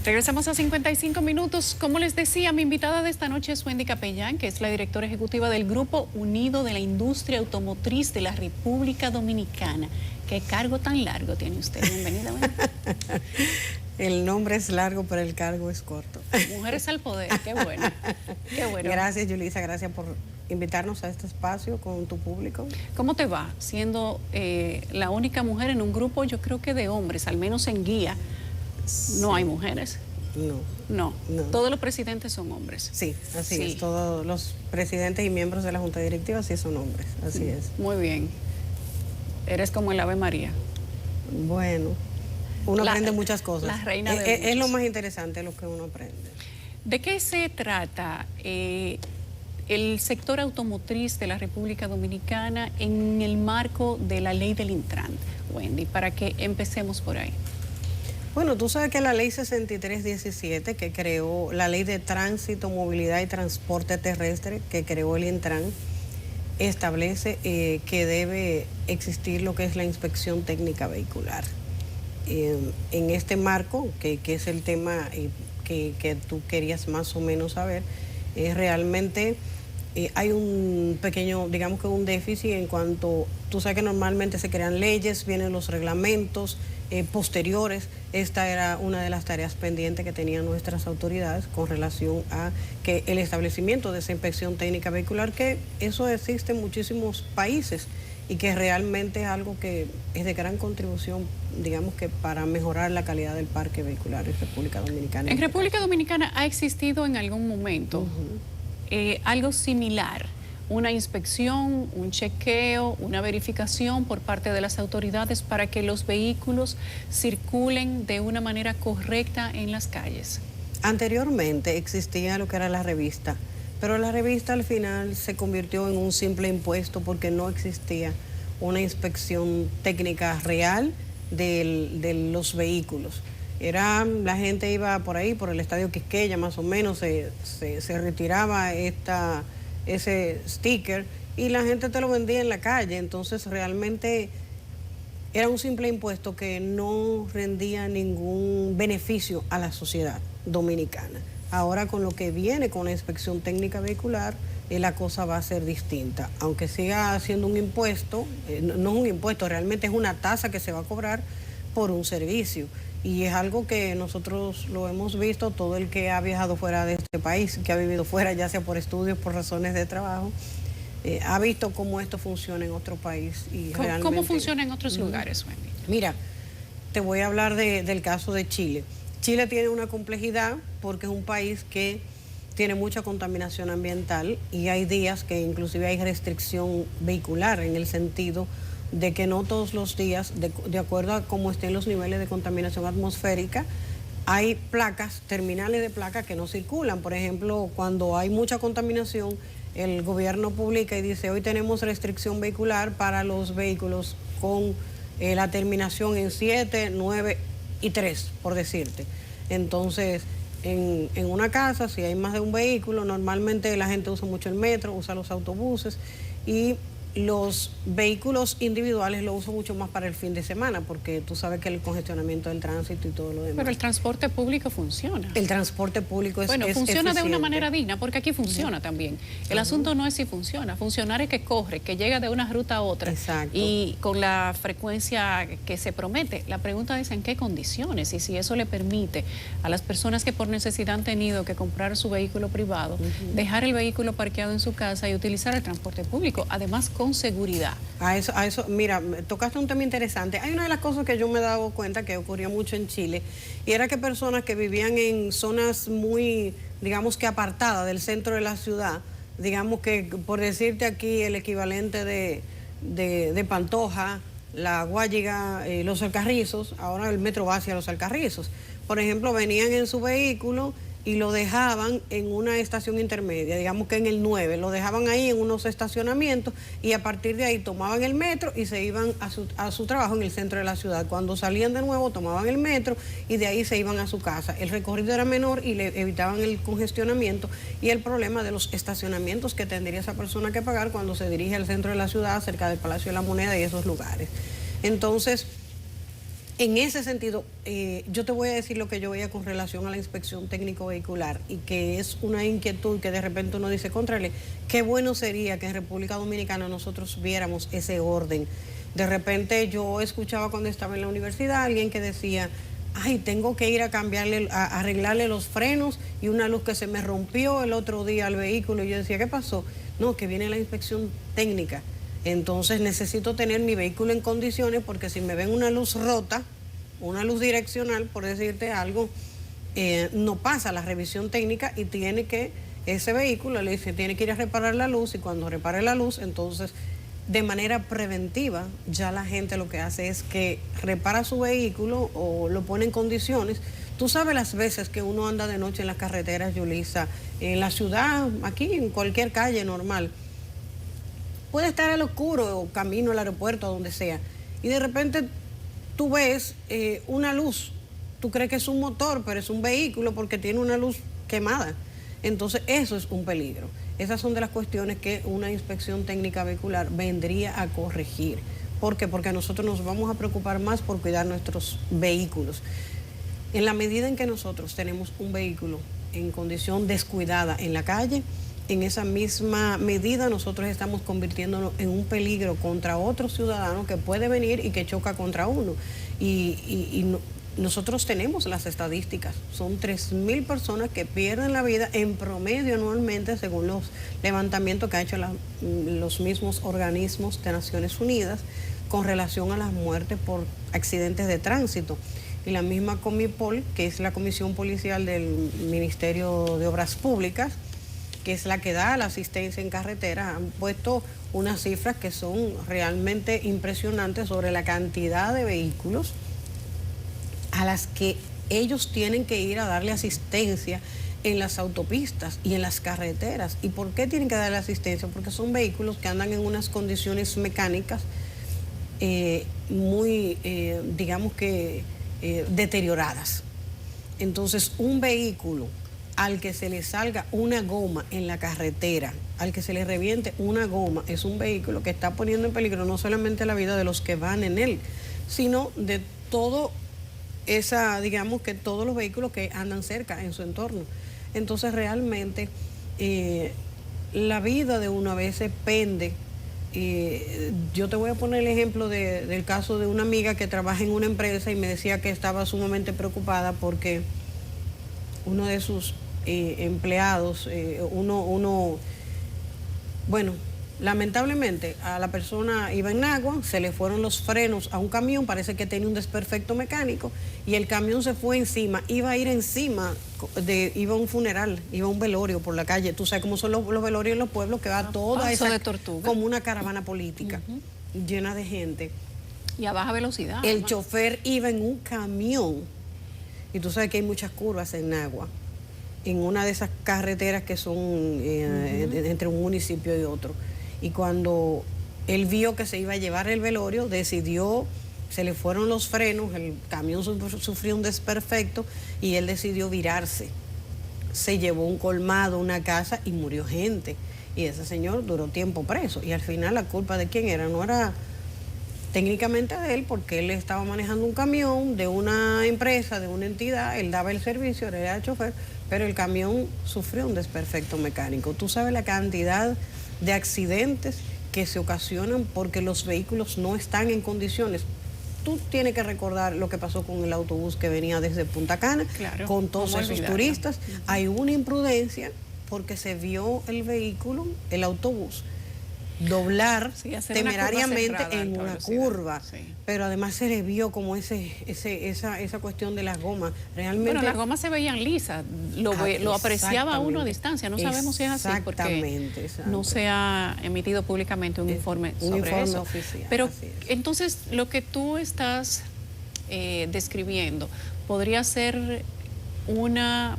Regresamos a 55 minutos. Como les decía, mi invitada de esta noche es Wendy Capellán, que es la directora ejecutiva del Grupo Unido de la Industria Automotriz de la República Dominicana. ¿Qué cargo tan largo tiene usted? Bienvenida, Wendy. El nombre es largo, pero el cargo es corto. Mujeres al poder, qué bueno. Qué bueno. Gracias, Yulisa, gracias por invitarnos a este espacio con tu público. ¿Cómo te va siendo la única mujer en un grupo, yo creo que de hombres, al menos en guía? No hay mujeres. No. Todos los presidentes son hombres. Sí, así es. Todos los presidentes y miembros de la Junta Directiva sí son hombres. Así es. Muy bien. Eres como el Ave María. Bueno, uno aprende muchas cosas. La reina de es lo más interesante lo que uno aprende. ¿De qué se trata el sector automotriz de la República Dominicana en el marco de la ley del Intran, Wendy? Para que empecemos por ahí. Bueno, tú sabes que la ley 6317, que creó la ley de tránsito, movilidad y transporte terrestre, que creó el Intran, establece que debe existir lo que es la inspección técnica vehicular. En este marco, que es el tema que tú querías más o menos saber, realmente hay un pequeño, digamos que un déficit en cuanto, tú sabes que normalmente se crean leyes, vienen los reglamentos posteriores. Esta era una de las tareas pendientes que tenían nuestras autoridades con relación a que el establecimiento de esa inspección técnica vehicular, que eso existe en muchísimos países y que realmente es algo que es de gran contribución, digamos que para mejorar la calidad del parque vehicular en República Dominicana. En República Dominicana ha existido en algún momento algo similar, una inspección, un chequeo, una verificación por parte de las autoridades para que los vehículos circulen de una manera correcta en las calles. Anteriormente existía lo que era la revista, pero la revista al final se convirtió en un simple impuesto porque no existía una inspección técnica real de los vehículos. La gente iba por ahí, por el Estadio Quisqueya más o menos, se retiraba ese sticker y la gente te lo vendía en la calle. Entonces realmente era un simple impuesto que no rendía ningún beneficio a la sociedad dominicana. Ahora con lo que viene con la inspección técnica vehicular, la cosa va a ser distinta. Aunque siga siendo un impuesto, no es un impuesto, realmente es una tasa que se va a cobrar por un servicio. Y es algo que nosotros lo hemos visto, todo el que ha viajado fuera de este país, que ha vivido fuera, ya sea por estudios, por razones de trabajo, ha visto cómo esto funciona en otro país. Y ¿Cómo funciona en otros lugares, Wendy? Mira, te voy a hablar del caso de Chile. Chile tiene una complejidad porque es un país que tiene mucha contaminación ambiental y hay días que inclusive hay restricción vehicular en el sentido de que no todos los días, de acuerdo a cómo estén los niveles de contaminación atmosférica, hay placas, terminales de placas que no circulan. Por ejemplo, cuando hay mucha contaminación, el gobierno publica y dice, hoy tenemos restricción vehicular para los vehículos con la terminación en 7, 9 y 3, por decirte. Entonces, en una casa, si hay más de un vehículo, normalmente la gente usa mucho el metro, usa los autobuses y los vehículos individuales lo uso mucho más para el fin de semana, porque tú sabes que el congestionamiento del tránsito y todo lo demás. Pero el transporte público funciona. El transporte público funciona eficiente. De una manera digna, porque aquí funciona también. El asunto no es si funciona, funcionar es que corre, que llega de una ruta a otra. Exacto. Y con la frecuencia que se promete. La pregunta es en qué condiciones y si eso le permite a las personas que por necesidad han tenido que comprar su vehículo privado, dejar el vehículo parqueado en su casa y utilizar el transporte público, además con seguridad. A eso, mira, tocaste un tema interesante. Hay una de las cosas que yo me he dado cuenta que ocurría mucho en Chile, y era que personas que vivían en zonas muy, digamos que apartadas del centro de la ciudad, digamos que, por decirte aquí, el equivalente de Pantoja, La Guayiga, Los Alcarrizos, ahora el metro va hacia Los Alcarrizos. Por ejemplo, venían en su vehículo y lo dejaban en una estación intermedia, digamos que en el 9, lo dejaban ahí en unos estacionamientos y a partir de ahí tomaban el metro y se iban a su trabajo en el centro de la ciudad. Cuando salían de nuevo tomaban el metro y de ahí se iban a su casa. El recorrido era menor y le evitaban el congestionamiento y el problema de los estacionamientos que tendría esa persona que pagar cuando se dirige al centro de la ciudad, cerca del Palacio de la Moneda y esos lugares. Entonces, En ese sentido, yo te voy a decir lo que yo veía con relación a la inspección técnico vehicular y que es una inquietud que de repente uno dice, contrale, qué bueno sería que en República Dominicana nosotros viéramos ese orden. De repente yo escuchaba cuando estaba en la universidad a alguien que decía, ay, tengo que ir a cambiarle, a arreglarle los frenos y una luz que se me rompió el otro día al vehículo. Y yo decía, ¿qué pasó? No, que viene la inspección técnica. Entonces necesito tener mi vehículo en condiciones porque si me ven una luz rota, una luz direccional, por decirte algo, no pasa la revisión técnica y tiene que, ese vehículo le dice, tiene que ir a reparar la luz y cuando repare la luz, entonces de manera preventiva ya la gente lo que hace es que repara su vehículo o lo pone en condiciones. Tú sabes las veces que uno anda de noche en las carreteras, Yulisa, en la ciudad, aquí en cualquier calle normal, puede estar al oscuro o camino al aeropuerto, a donde sea, y de repente tú ves una luz, tú crees que es un motor, pero es un vehículo porque tiene una luz quemada. Entonces eso es un peligro. Esas son de las cuestiones que una inspección técnica vehicular vendría a corregir. ¿Por qué? Porque nosotros nos vamos a preocupar más por cuidar nuestros vehículos. En la medida en que nosotros tenemos un vehículo en condición descuidada en la calle, en esa misma medida nosotros estamos convirtiéndonos en un peligro contra otro ciudadano que puede venir y que choca contra uno. Nosotros tenemos las estadísticas, son 3.000 personas que pierden la vida en promedio anualmente según los levantamientos que han hecho los mismos organismos de Naciones Unidas con relación a las muertes por accidentes de tránsito. Y la misma Comipol, que es la Comisión Policial del Ministerio de Obras Públicas, que es la que da la asistencia en carretera, han puesto unas cifras que son realmente impresionantes sobre la cantidad de vehículos a las que ellos tienen que ir a darle asistencia en las autopistas y en las carreteras. ¿Y por qué tienen que darle asistencia? Porque son vehículos que andan en unas condiciones mecánicas muy, digamos que, deterioradas. Entonces, un vehículo al que se le salga una goma en la carretera, al que se le reviente una goma, es un vehículo que está poniendo en peligro no solamente la vida de los que van en él, sino de todo digamos que todos los vehículos que andan cerca en su entorno. Entonces realmente la vida de uno a veces pende. Yo te voy a poner el ejemplo del caso de una amiga que trabaja en una empresa y me decía que estaba sumamente preocupada porque uno de sus empleados, bueno, lamentablemente a la persona iba en agua, se le fueron los frenos a un camión, parece que tenía un desperfecto mecánico y el camión se fue encima, iba a ir encima, iba a un funeral, iba a un velorio por la calle. Tú sabes cómo son los velorios en los pueblos, que va toda esa de tortuga, como una caravana política, llena de gente. Y a baja velocidad. El chofer iba en un camión y tú sabes que hay muchas curvas en agua, en una de esas carreteras que son entre un municipio y otro. Y cuando él vio que se iba a llevar el velorio, se le fueron los frenos, el camión sufrió un desperfecto y él decidió virarse. Se llevó un colmado, una casa y murió gente. Y ese señor duró tiempo preso. Y al final la culpa de quién era, no era técnicamente de él, porque él estaba manejando un camión de una empresa, de una entidad, él daba el servicio, él era el chofer, pero el camión sufrió un desperfecto mecánico. Tú sabes la cantidad de accidentes que se ocasionan porque los vehículos no están en condiciones. Tú tienes que recordar lo que pasó con el autobús que venía desde Punta Cana, claro, con todos esos turistas. Hay una imprudencia porque se vio el vehículo, el autobús, doblar temerariamente en una curva, pero además se le vio como esa cuestión de las gomas. Realmente, bueno, las gomas se veían lisas, lo apreciaba uno a distancia, no sabemos si es así porque no se ha emitido públicamente un informe sobre eso. Oficial, pero entonces lo que tú estás describiendo podría ser una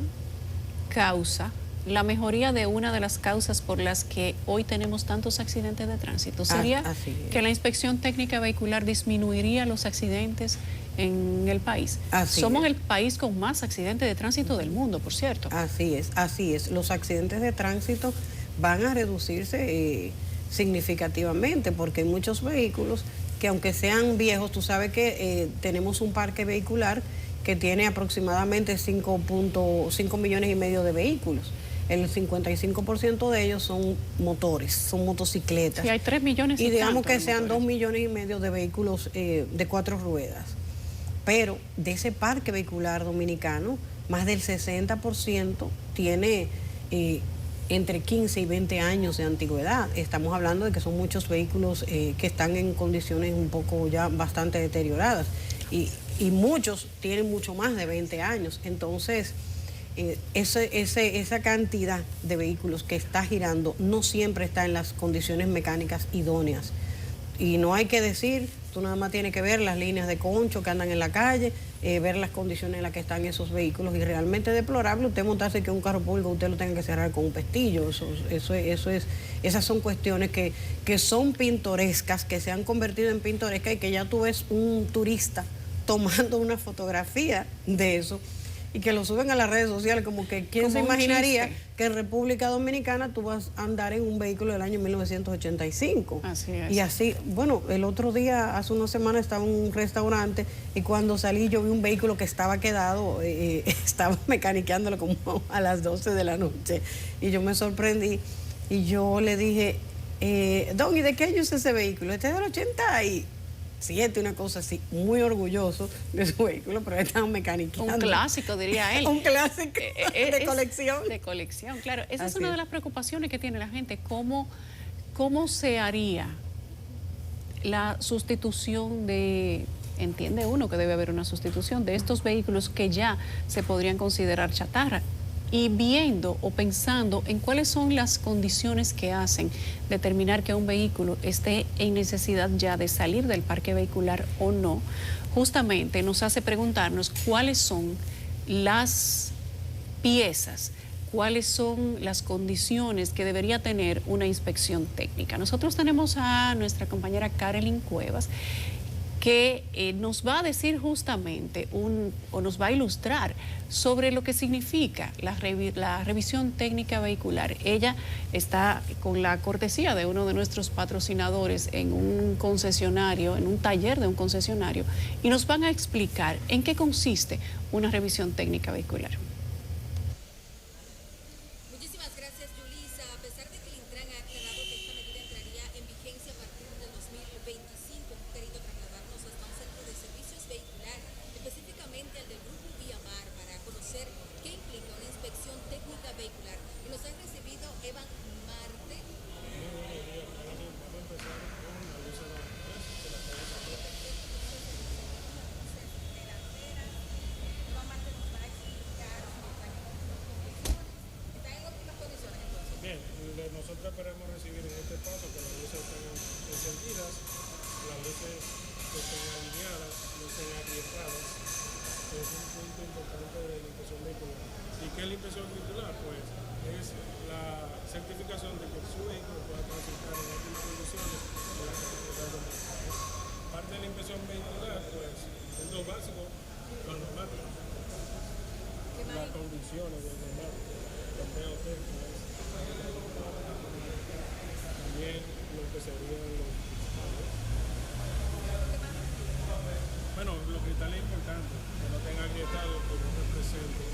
causa, la mejoría de una de las causas por las que hoy tenemos tantos accidentes de tránsito. ¿Sería que la inspección técnica vehicular disminuiría los accidentes en el país? Somos el país con más accidentes de tránsito del mundo, por cierto. Así es. Los accidentes de tránsito van a reducirse significativamente porque hay muchos vehículos que aunque sean viejos, tú sabes que tenemos un parque vehicular que tiene aproximadamente 5.5 millones y medio de vehículos. El 55% de ellos son motores, son motocicletas. Sí, hay 3 millones y digamos que sean motores. 2 millones y medio de vehículos de 4 ruedas. Pero de ese parque vehicular dominicano, más del 60% tiene entre 15 y 20 años de antigüedad. Estamos hablando de que son muchos vehículos que están en condiciones un poco ya bastante deterioradas. Y muchos tienen mucho más de 20 años. Entonces, esa cantidad de vehículos que está girando no siempre está en las condiciones mecánicas idóneas. Y no hay que decir, tú nada más tienes que ver las líneas de concho que andan en la calle, ver las condiciones en las que están esos vehículos, y realmente deplorable usted montarse que un carro público usted lo tenga que cerrar con un pestillo. Esas son cuestiones que son pintorescas, que se han convertido en pintorescas, y que ya tú ves un turista tomando una fotografía de eso y que lo suben a las redes sociales, como que quién Como se imaginaría chiste. que en República Dominicana tú vas a andar en un vehículo del año 1985. Así es. Y así, bueno, el otro día, hace una semana, estaba en un restaurante y cuando salí yo vi un vehículo que estaba quedado, estaba mecaniqueándolo como a las 12 de la noche, y yo me sorprendí y yo le dije, Don, ¿y de qué año es ese vehículo? Este es del 87, una cosa así, muy orgulloso de su vehículo, pero estaban mecaniqueando. Un clásico, diría él. Un clásico de colección. De colección, claro. Esa es Así una de las preocupaciones que tiene la gente. ¿Cómo se haría la sustitución de, entiende uno que debe haber una sustitución de estos vehículos que ya se podrían considerar chatarra? Y viendo o pensando en cuáles son las condiciones que hacen determinar que un vehículo esté en necesidad ya de salir del parque vehicular o no, justamente nos hace preguntarnos cuáles son las piezas, cuáles son las condiciones que debería tener una inspección técnica. Nosotros tenemos a nuestra compañera Carolyn Cuevas, que nos va a decir justamente o nos va a ilustrar sobre lo que significa la revisión técnica vehicular. Ella está con la cortesía de uno de nuestros patrocinadores en un concesionario, en un taller de un concesionario, y nos van a explicar en qué consiste una revisión técnica vehicular. Muchísimas gracias, Yulisa. A pesar de que el Intran ha aclarado que esta medida entraría en vigencia a partir del 2025, hemos querido trasladarnos hasta un centro de servicios vehicular, específicamente al del Grupo Viamar, para conocer qué implica una inspección técnica vehicular. Y nos ha recibido Evan Marte. Bien, nosotros esperamos recibir en este paso que las luces estén encendidas, las luces estén alineadas, no estén agrietadas. Es un punto importante de la inspección vehicular. ¿Y qué es la inspección vehicular? Pues es la certificación de que su vehículo pueda transitar en óptimas condiciones en la carretera del mercado. Parte de la inspección vehicular, pues, es lo básico, los neumáticos, las condiciones del neumático, los POT, también lo que serían los cristales. Bueno, los cristales es importante, que no tengan agrietado, que no represente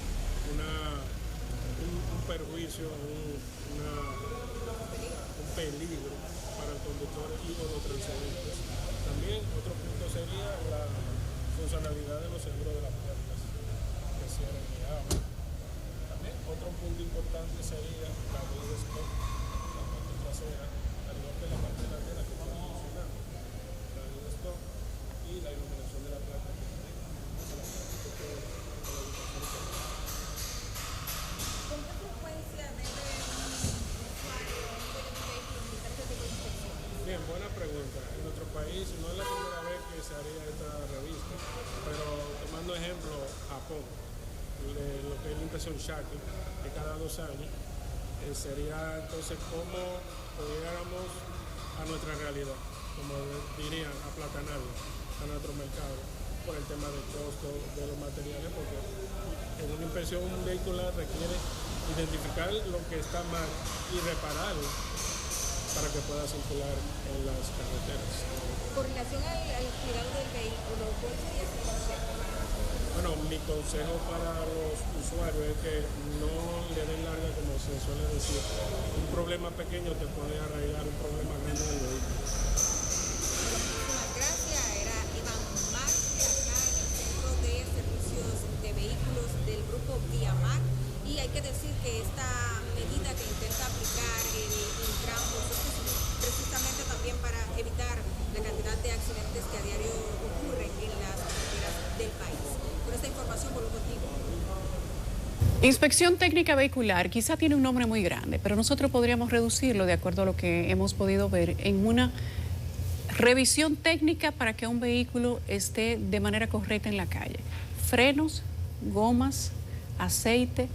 un perjuicio, un peligro para el conductor y o los transeúntes. También otro punto sería la funcionalidad de los seguros de las puertas, que cierren y abren. También otro punto importante sería la ley de stop, la parte trasera, al igual que la parte delantera que está funcionando. La ley de stop y la iluminación de la placa que tiene. ¿Con qué frecuencia debe un usuario de un vehículo realizar este tipo de inspección? Bien, buena pregunta. En nuestro país no es la primera vez que se haría esta revista, pero tomando ejemplo Japón, lo que es la impresión Shaki, que cada 2 años, sería entonces como llegáramos a nuestra realidad, como dirían, aplatanarlo a nuestro mercado por el tema del costo de los materiales, porque en una inspección vehicular requiere identificar lo que está mal y repararlo para que pueda circular en las carreteras. Con relación al cuidado del vehículo, ¿cuál sería su consejo? Bueno, mi consejo para los usuarios es que no le den larga, como se suele decir. Un problema pequeño te puede arraigar un problema grande del vehículo. Muchísimas gracias. Era Iván Marte, acá en el Centro de Servicios de Vehículos del Grupo Viamar. Y hay que decir que esta medida que intenta aplicar el Intran es precisamente también para evitar la cantidad de accidentes que a diario ocurren en las carreteras del país. Con esta información vuelvo contigo. Inspección técnica vehicular quizá tiene un nombre muy grande, pero nosotros podríamos reducirlo de acuerdo a lo que hemos podido ver en una revisión técnica para que un vehículo esté de manera correcta en la calle. Frenos, gomas, aceite,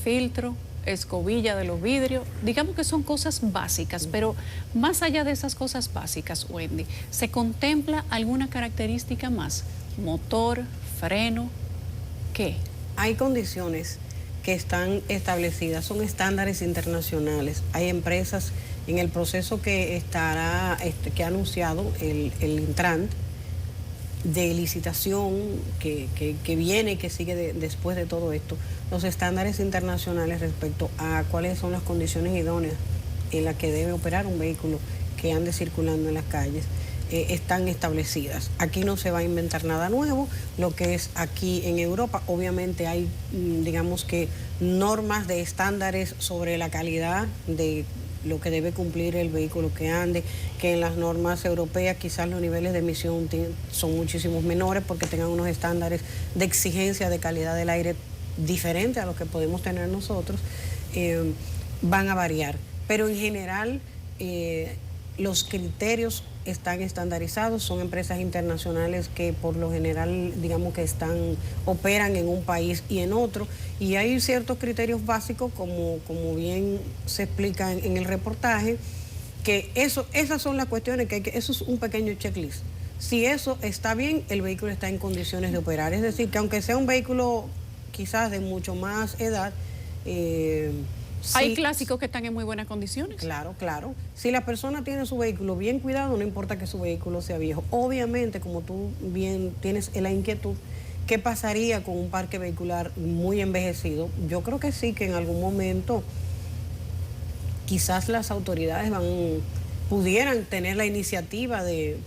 filtro, escobilla de los vidrios, digamos que son cosas básicas, pero más allá de esas cosas básicas, Wendy, ¿se contempla alguna característica más? Motor, freno, ¿qué? Hay condiciones que están establecidas, son estándares internacionales. Hay empresas en el proceso que estará, que ha anunciado el Intran de licitación que viene y que sigue después de todo esto, los estándares internacionales respecto a cuáles son las condiciones idóneas en las que debe operar un vehículo que ande circulando en las calles. Están establecidas. Aquí no se va a inventar nada nuevo, lo que es aquí en Europa. Obviamente hay, digamos que, normas de estándares sobre la calidad de lo que debe cumplir el vehículo que ande, que en las normas europeas quizás los niveles de emisión son muchísimos menores porque tengan unos estándares de exigencia de calidad del aire diferentes a los que podemos tener nosotros, van a variar. Pero en general los criterios están estandarizados, son empresas internacionales que por lo general, digamos que operan en un país y en otro, y hay ciertos criterios básicos, como bien se explica en el reportaje, que esas son las cuestiones eso es un pequeño checklist. Si eso está bien, el vehículo está en condiciones de operar, es decir, que aunque sea un vehículo quizás de mucho más edad, hay clásicos que están en muy buenas condiciones. Claro, claro. Si la persona tiene su vehículo bien cuidado, no importa que su vehículo sea viejo. Obviamente, como tú bien tienes la inquietud, ¿qué pasaría con un parque vehicular muy envejecido? Yo creo que sí, que en algún momento quizás las autoridades pudieran tener la iniciativa de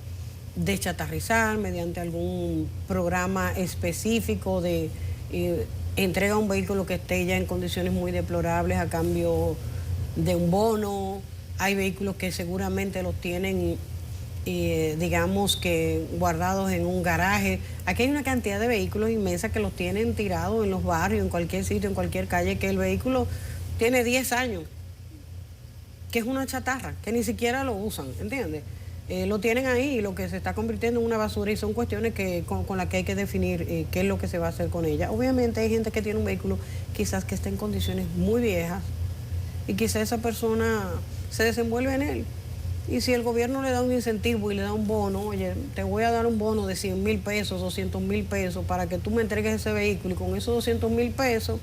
chatarrizar mediante algún programa específico de entrega un vehículo que esté ya en condiciones muy deplorables a cambio de un bono. Hay vehículos que seguramente los tienen, digamos que guardados en un garaje. Aquí hay una cantidad de vehículos inmensa que los tienen tirados en los barrios, en cualquier sitio, en cualquier calle, que el vehículo tiene 10 años, que es una chatarra, que ni siquiera lo usan, ¿entiendes? Lo tienen ahí y lo que se está convirtiendo en una basura, y son cuestiones con las que hay que definir qué es lo que se va a hacer con ella. Obviamente hay gente que tiene un vehículo quizás que está en condiciones muy viejas y quizás esa persona se desenvuelve en él. Y si el gobierno le da un incentivo y le da un bono, oye, te voy a dar un bono de 100,000 pesos, 200,000 pesos para que tú me entregues ese vehículo, y con esos 200,000 pesos,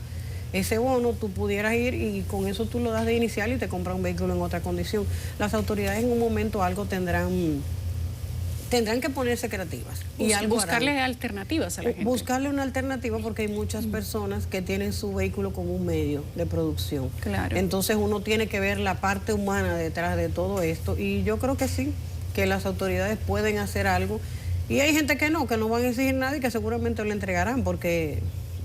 ese bono tú pudieras ir y con eso tú lo das de inicial y te compras un vehículo en otra condición. Las autoridades en un momento algo tendrán que ponerse creativas. Y buscarle alternativas a la gente. Buscarle una alternativa, porque hay muchas personas que tienen su vehículo como un medio de producción. Claro. Entonces uno tiene que ver la parte humana detrás de todo esto, y yo creo que sí, que las autoridades pueden hacer algo. Y hay gente que no van a exigir nada y que seguramente lo entregarán, porque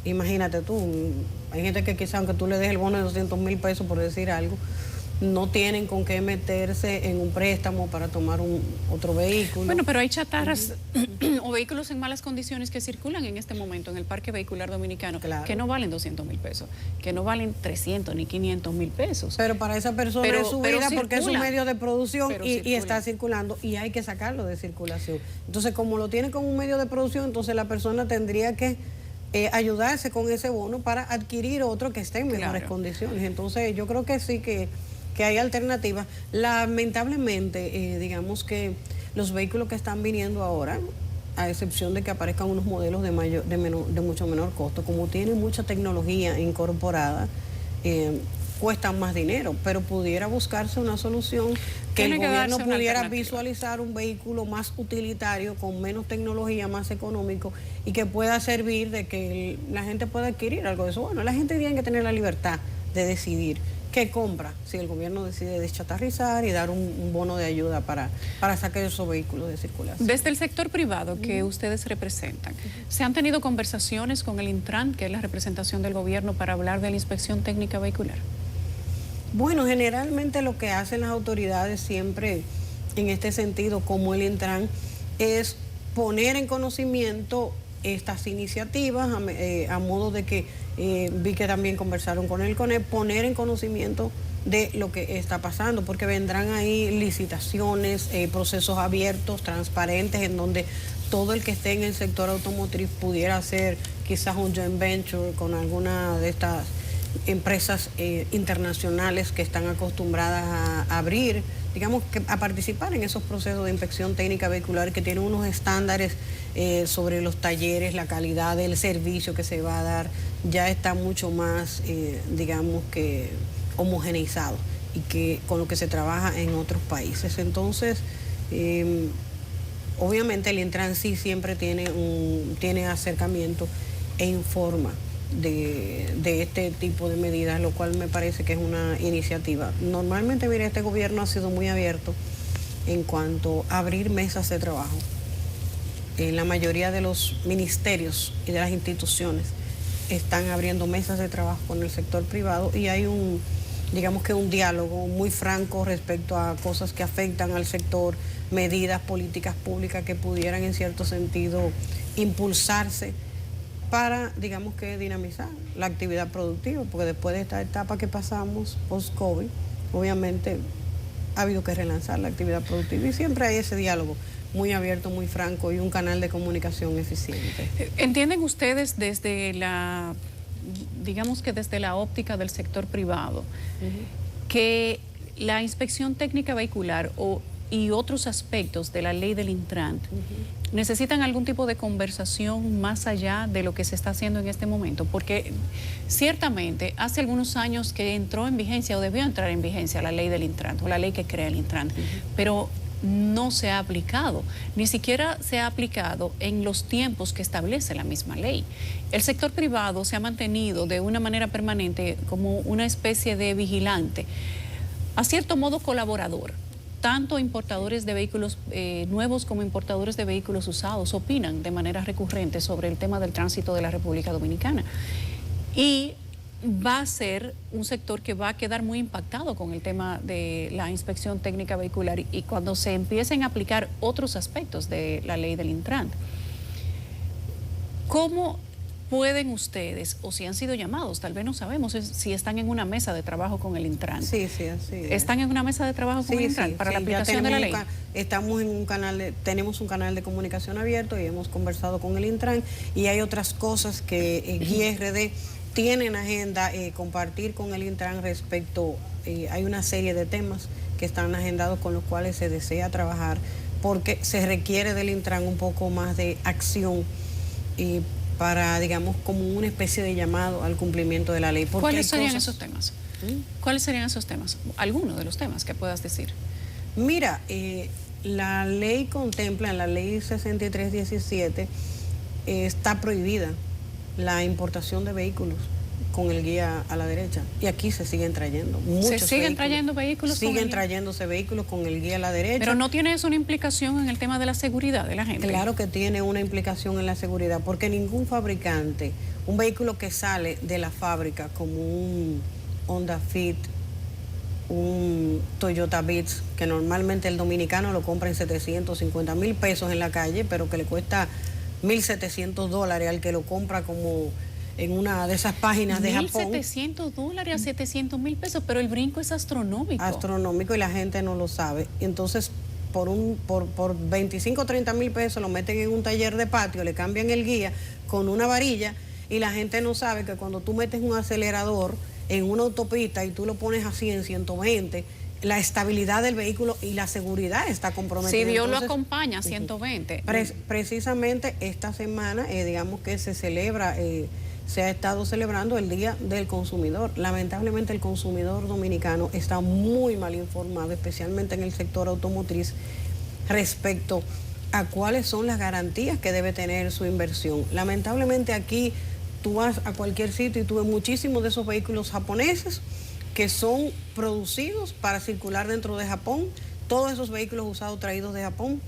imagínate tú, hay gente que quizás aunque tú le des el bono de 200,000 pesos por decir algo, no tienen con qué meterse en un préstamo para tomar otro vehículo. Bueno, pero hay chatarras o vehículos en malas condiciones que circulan en este momento en el parque vehicular dominicano, claro, que no valen 200,000 pesos, que no valen 300 ni 500,000 pesos. Pero para esa persona es su vida, porque es un medio de producción y está circulando, y hay que sacarlo de circulación. Entonces, como lo tiene como un medio de producción, entonces la persona tendría que ayudarse con ese bono para adquirir otro que esté en mejores condiciones. Entonces, yo creo que sí que hay alternativas. Lamentablemente, digamos que los vehículos que están viniendo ahora, a excepción de que aparezcan unos modelos de mucho menor costo, como tienen mucha tecnología incorporada, cuestan más dinero, pero pudiera buscarse una solución que el gobierno pudiera visualizar un vehículo más utilitario, con menos tecnología, más económico, y que pueda servir de que la gente pueda adquirir algo de eso. Bueno, la gente tiene que tener la libertad de decidir qué compra, si el gobierno decide deschatarrizar y dar un bono de ayuda para sacar esos vehículos de circulación. Desde el sector privado que ustedes representan, ¿se han tenido conversaciones con el Intran, que es la representación del gobierno, para hablar de la inspección técnica vehicular? Bueno, generalmente lo que hacen las autoridades siempre en este sentido, como el Intran, es poner en conocimiento estas iniciativas a modo de que vi que también conversaron con el CONEP, poner en conocimiento de lo que está pasando, porque vendrán ahí licitaciones, procesos abiertos, transparentes, en donde todo el que esté en el sector automotriz pudiera hacer quizás un joint venture con alguna de estas empresas internacionales que están acostumbradas a abrir, digamos, que a participar en esos procesos de inspección técnica vehicular que tienen unos estándares sobre los talleres, la calidad del servicio que se va a dar, ya está mucho más, digamos, que homogeneizado y que con lo que se trabaja en otros países. Entonces, obviamente el Intran sí siempre tiene acercamiento e informa de este tipo de medidas, lo cual me parece que es una iniciativa. Normalmente, mire, este gobierno ha sido muy abierto en cuanto a abrir mesas de trabajo. En la mayoría de los ministerios y de las instituciones están abriendo mesas de trabajo con el sector privado y hay digamos que un diálogo muy franco respecto a cosas que afectan al sector, medidas, políticas públicas que pudieran en cierto sentido impulsarse para, digamos que, dinamizar la actividad productiva, porque después de esta etapa que pasamos, post-COVID, obviamente ha habido que relanzar la actividad productiva y siempre hay ese diálogo muy abierto, muy franco y un canal de comunicación eficiente. ¿Entienden ustedes desde digamos que desde la óptica del sector privado, que la inspección técnica vehicular y otros aspectos de la ley del Intran necesitan algún tipo de conversación más allá de lo que se está haciendo en este momento? Porque ciertamente hace algunos años que entró en vigencia o debió entrar en vigencia la ley del Intran o la ley que crea el Intran, pero no se ha aplicado, ni siquiera se ha aplicado en los tiempos que establece la misma ley. El sector privado se ha mantenido de una manera permanente como una especie de vigilante, a cierto modo colaborador. Tanto importadores de vehículos nuevos como importadores de vehículos usados opinan de manera recurrente sobre el tema del tránsito de la República Dominicana. Y va a ser un sector que va a quedar muy impactado con el tema de la inspección técnica vehicular y cuando se empiecen a aplicar otros aspectos de la ley del Intran. ¿Cómo pueden ustedes, o si han sido llamados, tal vez no sabemos si están en una mesa de trabajo con el Intran? Sí, así es. ¿Están en una mesa de trabajo con el Intran para la aplicación de la ley? Estamos en un tenemos un canal de comunicación abierto y hemos conversado con el Intran y hay otras cosas que GIRD tiene en agenda compartir con el Intran respecto, hay una serie de temas que están agendados con los cuales se desea trabajar porque se requiere del Intran un poco más de acción para, digamos, como una especie de llamado al cumplimiento de la ley. ¿Cuáles serían esos temas? ¿Cuáles serían esos temas? ¿Alguno de los temas que puedas decir? Mira, la ley contempla, en la ley 6317, está prohibida la importación de vehículos con el guía a la derecha. Y aquí se siguen trayendo. ¿Se siguen trayendo vehículos? Siguen trayéndose vehículos con el guía a la derecha. Pero ¿no tiene eso una implicación en el tema de la seguridad de la gente? Claro que tiene una implicación en la seguridad, porque ningún fabricante, un vehículo que sale de la fábrica como un Honda Fit, un Toyota Vitz, que normalmente el dominicano lo compra en 750,000 pesos en la calle, pero que le cuesta $1,700 al que lo compra como en una de esas páginas de Japón. $1,700 a 700,000 pesos, pero el brinco es astronómico. Astronómico y la gente no lo sabe. Entonces, por 25 o 30 mil pesos lo meten en un taller de patio, le cambian el guía con una varilla y la gente no sabe que cuando tú metes un acelerador en una autopista y tú lo pones así en 120, la estabilidad del vehículo y la seguridad está comprometida. Si Dios lo acompaña a 120. Precisamente esta semana, digamos que se celebra se ha estado celebrando el Día del Consumidor. Lamentablemente el consumidor dominicano está muy mal informado, especialmente en el sector automotriz, respecto a cuáles son las garantías que debe tener su inversión. Lamentablemente aquí tú vas a cualquier sitio y tú ves muchísimos de esos vehículos japoneses que son producidos para circular dentro de Japón. Todos esos vehículos usados traídos de Japón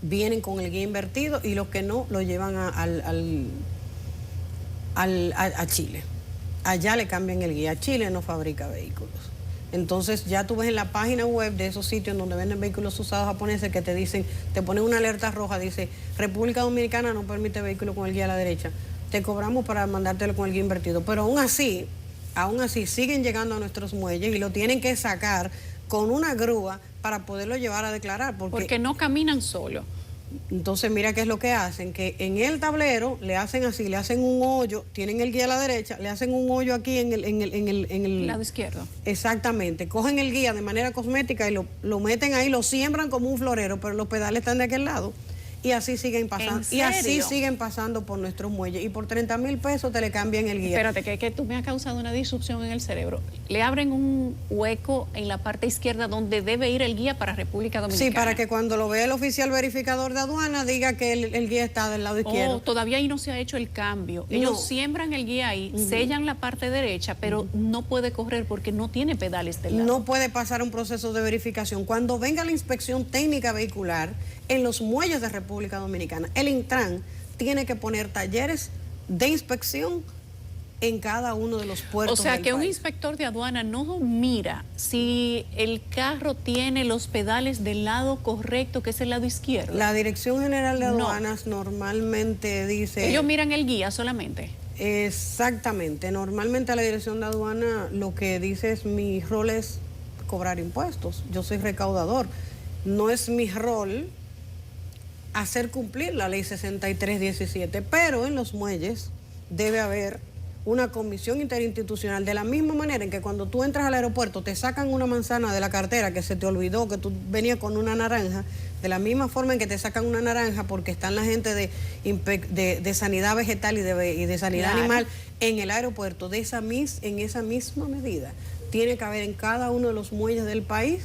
vienen con el guía invertido y los que no lo llevan a Chile. Allá le cambian el guía. Chile no fabrica vehículos. Entonces ya tú ves en la página web de esos sitios donde venden vehículos usados japoneses que te dicen, te ponen una alerta roja, dice, República Dominicana no permite vehículos con el guía a la derecha. Te cobramos para mandártelo con el guía invertido. Pero aún así siguen llegando a nuestros muelles y lo tienen que sacar con una grúa para poderlo llevar a declarar. Porque no caminan solo. Entonces mira qué es lo que hacen, que en el tablero le hacen así, le hacen un hoyo, tienen el guía a la derecha, le hacen un hoyo aquí en el lado izquierdo. Exactamente, cogen el guía de manera cosmética y lo meten ahí, lo siembran como un florero, pero los pedales están de aquel lado. Y así siguen pasando. Y así siguen pasando por nuestros muelles. Y por 30,000 pesos te le cambian el guía. Espérate, que tú me has causado una disrupción en el cerebro. Le abren un hueco en la parte izquierda donde debe ir el guía para República Dominicana. Sí, para que cuando lo vea el oficial verificador de aduana diga que el guía está del lado izquierdo. Todavía ahí no se ha hecho el cambio. Ellos siembran el guía ahí, sellan la parte derecha, pero no puede correr porque no tiene pedales del lado. No puede pasar un proceso de verificación. Cuando venga la inspección técnica vehicular en los muelles de República Dominicana, el Intran tiene que poner talleres de inspección en cada uno de los puertos. O sea, que un país. inspector de aduana no mira si el carro tiene los pedales del lado correcto, que es el lado izquierdo. La Dirección General de Aduanas normalmente dice... Ellos miran el guía solamente. Exactamente. Normalmente la Dirección de Aduana lo que dice es mi rol es cobrar impuestos. Yo soy recaudador. No es mi rol hacer cumplir la ley 6317, pero en los muelles debe haber una comisión interinstitucional, de la misma manera en que cuando tú entras al aeropuerto te sacan una manzana de la cartera que se te olvidó, que tú venías con una naranja, de la misma forma en que te sacan una naranja porque están la gente de sanidad vegetal y de sanidad animal en el aeropuerto, en esa misma medida tiene que haber en cada uno de los muelles del país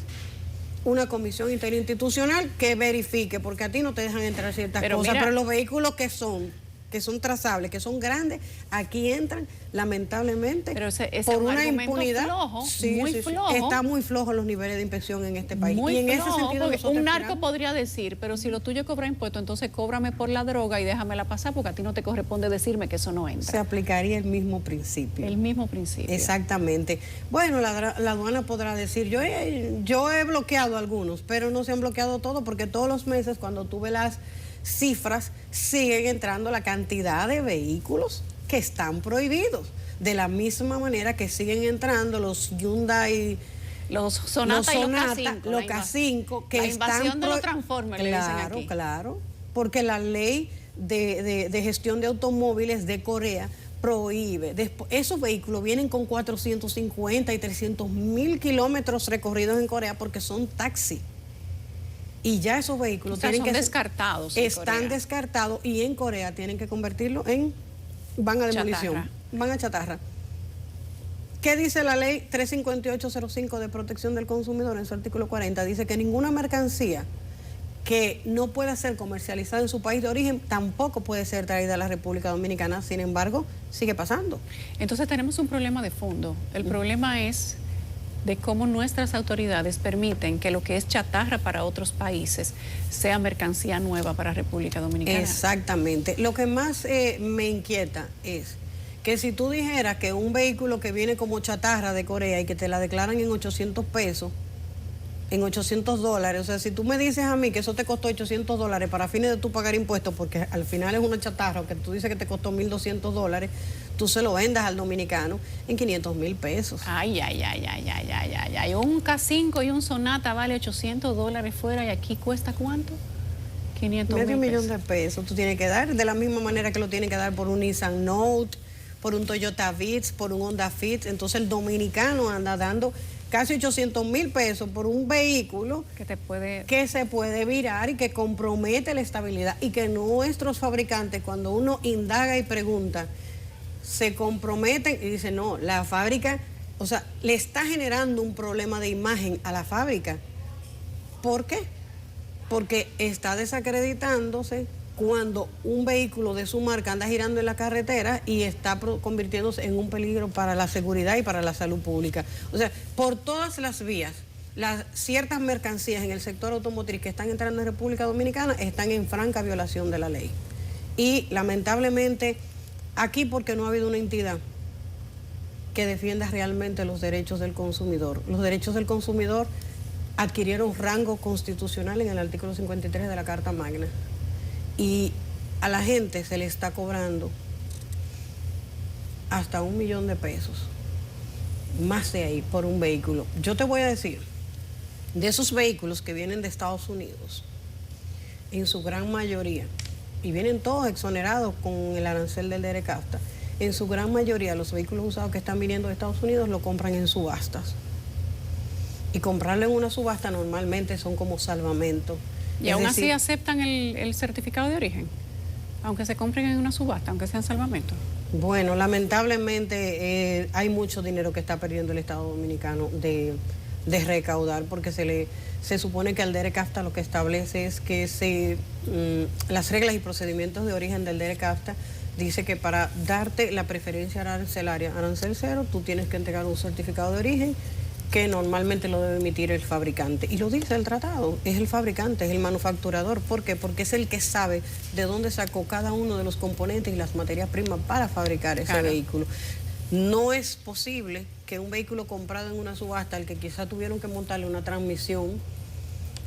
una comisión interinstitucional que verifique, porque a ti no te dejan entrar ciertas cosas, pero los vehículos que son trazables, que son grandes, aquí entran lamentablemente por una impunidad flojo, muy flojo. Está muy flojo los niveles de inspección en este país. Muy y en flojo, ese sentido un narco podría decir, pero si lo tuyo cobra impuesto, entonces cóbrame por la droga y déjamela pasar, porque a ti no te corresponde decirme que eso no entra. Se aplicaría el mismo principio. El mismo principio. Exactamente. Bueno, la aduana podrá decir, yo he bloqueado algunos, pero no se han bloqueado todos, porque todos los meses cuando tuve las cifras siguen entrando la cantidad de vehículos que están prohibidos, de la misma manera que siguen entrando los Hyundai, los Sonata y los K5, que la invasión están de los Transformers, claro, le dicen aquí. Claro, porque la ley de gestión de automóviles de Corea prohíbe. Esos vehículos vienen con 450 y 300,000 kilómetros recorridos en Corea porque son taxi. Y ya esos vehículos son descartados. Están descartados y en Corea tienen que convertirlo van a demolición, chatarra. Van a chatarra. ¿Qué dice la ley 35805 de protección del consumidor en su artículo 40? Dice que ninguna mercancía que no pueda ser comercializada en su país de origen tampoco puede ser traída a la República Dominicana. Sin embargo, sigue pasando. Entonces tenemos un problema de fondo. El problema es de cómo nuestras autoridades permiten que lo que es chatarra para otros países sea mercancía nueva para República Dominicana. Exactamente. Lo que más me inquieta es que si tú dijeras que un vehículo que viene como chatarra de Corea y que te la declaran en 800 pesos, en $800, o sea, si tú me dices a mí que eso te costó $800 para fines de tú pagar impuestos, porque al final es una chatarra, o que tú dices que te costó $1,200, tú se lo vendas al dominicano en 500,000 pesos. Ay. Un K5 y un Sonata vale $800 fuera y aquí cuesta ¿cuánto? 500,000 medio millón de pesos tú tienes que dar, de la misma manera que lo tienes que dar por un Nissan Note, por un Toyota Vitz, por un Honda Fit. Entonces el dominicano anda dando casi 800,000 pesos por un vehículo que se puede virar y que compromete la estabilidad, y que nuestros fabricantes, cuando uno indaga y pregunta se comprometen y dicen, no, la fábrica, o sea, le está generando un problema de imagen a la fábrica. ¿Por qué? Porque está desacreditándose cuando un vehículo de su marca anda girando en la carretera y está convirtiéndose en un peligro para la seguridad y para la salud pública. O sea, por todas las vías, ciertas mercancías en el sector automotriz que están entrando en República Dominicana están en franca violación de la ley. Y lamentablemente, aquí porque no ha habido una entidad que defienda realmente los derechos del consumidor. Los derechos del consumidor adquirieron rango constitucional en el artículo 53 de la Carta Magna. Y a la gente se le está cobrando hasta $1 millón de pesos, más de ahí, por un vehículo. Yo te voy a decir, de esos vehículos que vienen de Estados Unidos, en su gran mayoría, y vienen todos exonerados con el arancel del DERECAFTA, en su gran mayoría los vehículos usados que están viniendo de Estados Unidos lo compran en subastas. Y comprarlo en una subasta normalmente son como salvamento. Y aún así aceptan el certificado de origen, aunque se compren en una subasta, aunque sean salvamentos. Bueno, lamentablemente hay mucho dinero que está perdiendo el Estado Dominicano de recaudar, porque se supone que el DERECAFTA lo que establece es que las reglas y procedimientos de origen del DERECAFTA dice que para darte la preferencia arancelaria, arancel cero, tú tienes que entregar un certificado de origen que normalmente lo debe emitir el fabricante. Y lo dice el tratado, es el fabricante, es el manufacturador. ¿Por qué? Porque es el que sabe de dónde sacó cada uno de los componentes y las materias primas para fabricar ese vehículo. No es posible que un vehículo comprado en una subasta, al que quizá tuvieron que montarle una transmisión,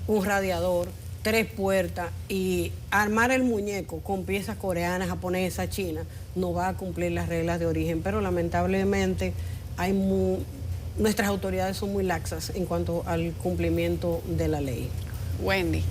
un radiador, 3 puertas y armar el muñeco con piezas coreanas, japonesas, chinas, no va a cumplir las reglas de origen. Pero lamentablemente nuestras autoridades son muy laxas en cuanto al cumplimiento de la ley. Wendy,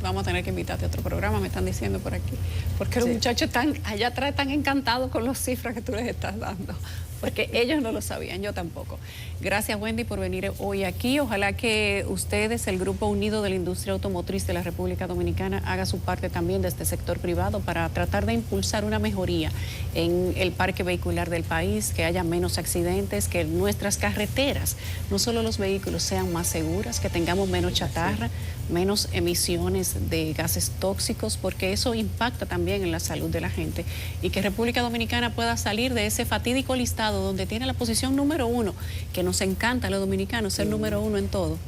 vamos a tener que invitarte a otro programa, me están diciendo por aquí, porque los muchachos están allá atrás tan encantados con las cifras que tú les estás dando, porque ellos no lo sabían, yo tampoco. Gracias, Wendy, por venir hoy aquí. Ojalá que ustedes, el Grupo Unido de la Industria Automotriz de la República Dominicana, haga su parte también de este sector privado para tratar de impulsar una mejoría en el parque vehicular del país, que haya menos accidentes, que nuestras carreteras, no solo los vehículos, sean más seguras, que tengamos menos chatarra, menos emisiones de gases tóxicos, porque eso impacta también en la salud de la gente, y que República Dominicana pueda salir de ese fatídico listado donde tiene la posición número 1, que nos encanta a los dominicanos ser número 1 en todo,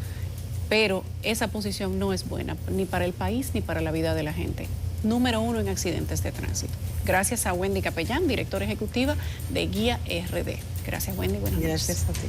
pero esa posición no es buena ni para el país ni para la vida de la gente. Número 1 en accidentes de tránsito. Gracias a Wendy Capellán, directora ejecutiva de Guía RD. Gracias, Wendy. Buenas noches. Gracias a ti.